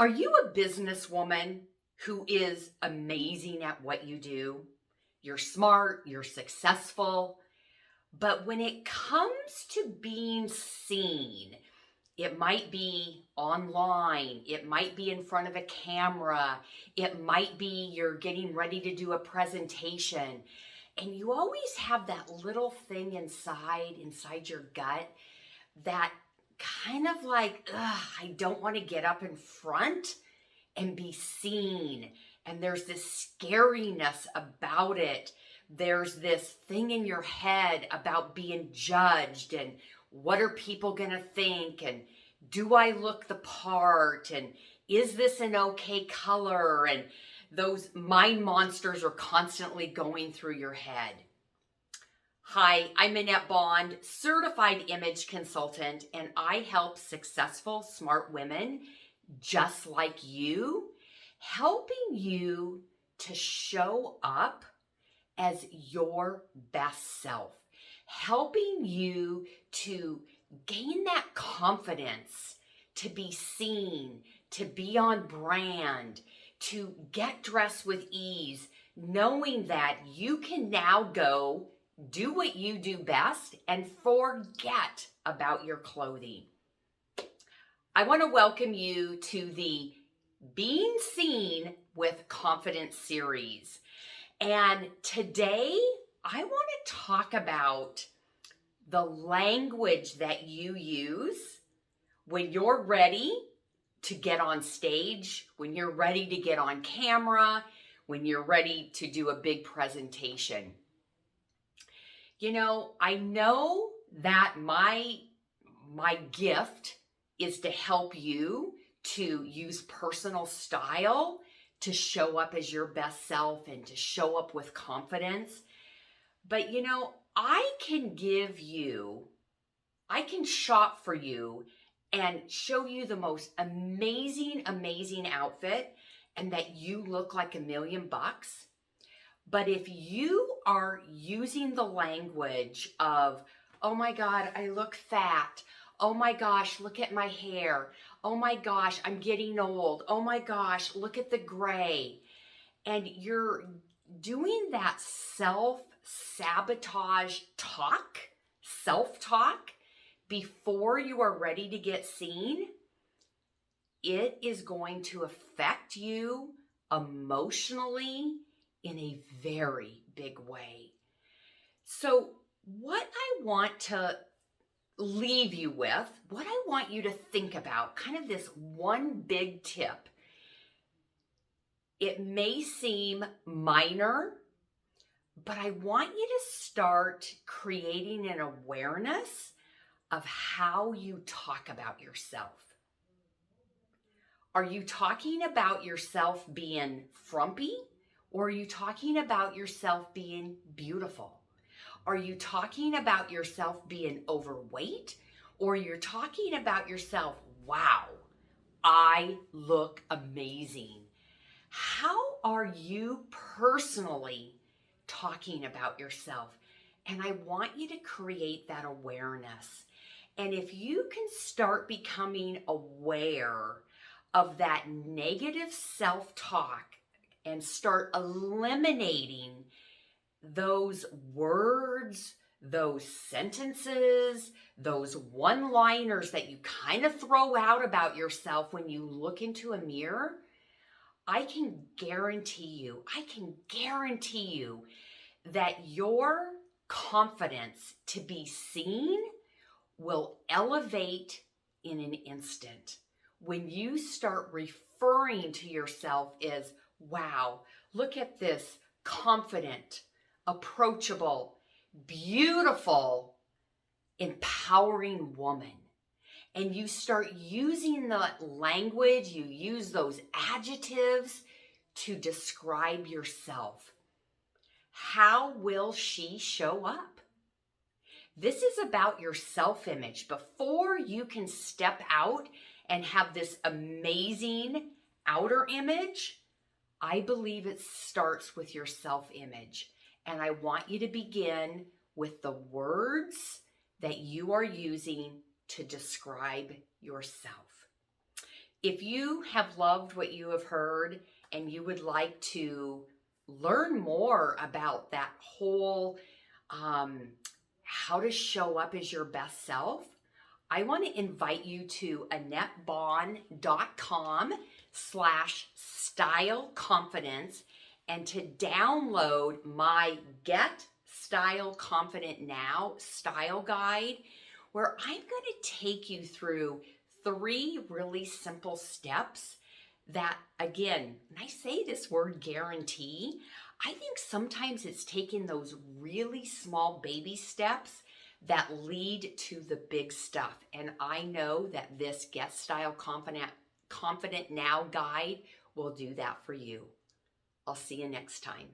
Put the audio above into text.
Are you a businesswoman who is amazing at what you do? You're smart, you're successful, but when it comes to being seen, it might be online, it might be in front of a camera, it might be you're getting ready to do a presentation, and you always have that little thing inside your gut that kind of like, ugh, I don't want to get up in front and be seen. And there's this scariness about it. There's this thing in your head about being judged and what are people going to think? And do I look the part? And is this an okay color? And those mind monsters are constantly going through your head. Hi, I'm Annette Bond, certified image consultant, and I help successful, smart women just like you, helping you to show up as your best self, helping you to gain that confidence, to be seen, to be on brand, to get dressed with ease, knowing that you can now go do what you do best and forget about your clothing. I want to welcome you to the Being Seen with Confidence series. And today I want to talk about the language that you use when you're ready to get on stage, when you're ready to get on camera, when you're ready to do a big presentation. You know, I know that my gift is to help you to use personal style to show up as your best self and to show up with confidence. But you know, I can shop for you and show you the most amazing outfit and that you look like $1,000,000. But if you are using the language of, oh my God, I look fat. Oh my gosh, look at my hair. Oh my gosh, I'm getting old. Oh my gosh, look at the gray. And you're doing that self-sabotage talk, self-talk, before you are ready to get seen, it is going to affect you emotionally in a very big way. So what I want to leave you with, what I want you to think about, kind of this one big tip. It may seem minor, but I want you to start creating an awareness of how you talk about yourself. Are you talking about yourself being frumpy? Or are you talking about yourself being beautiful? Are you talking about yourself being overweight? Or you're talking about yourself, wow, I look amazing. How are you personally talking about yourself? And I want you to create that awareness. And if you can start becoming aware of that negative self-talk and start eliminating those words, those sentences, those one-liners that you kind of throw out about yourself when you look into a mirror, I can guarantee you that your confidence to be seen will elevate in an instant. When you start referring to yourself as, wow, look at this confident, approachable, beautiful, empowering woman. And you start using that language, you use those adjectives to describe yourself. How will she show up? This is about your self-image. Before you can step out and have this amazing outer image, I believe it starts with your self-image. And I want you to begin with the words that you are using to describe yourself. If you have loved what you have heard and you would like to learn more about that whole how to show up as your best self, I want to invite you to AnnetteBond.com/style confidence and to download my Get Style Confident Now style guide, where I'm going to take you through 3 really simple steps that, again, when I say this word guarantee, I think sometimes it's taking those really small baby steps that lead to the big stuff. And I know that this Get Style Confident Now guide will do that for you. I'll see you next time.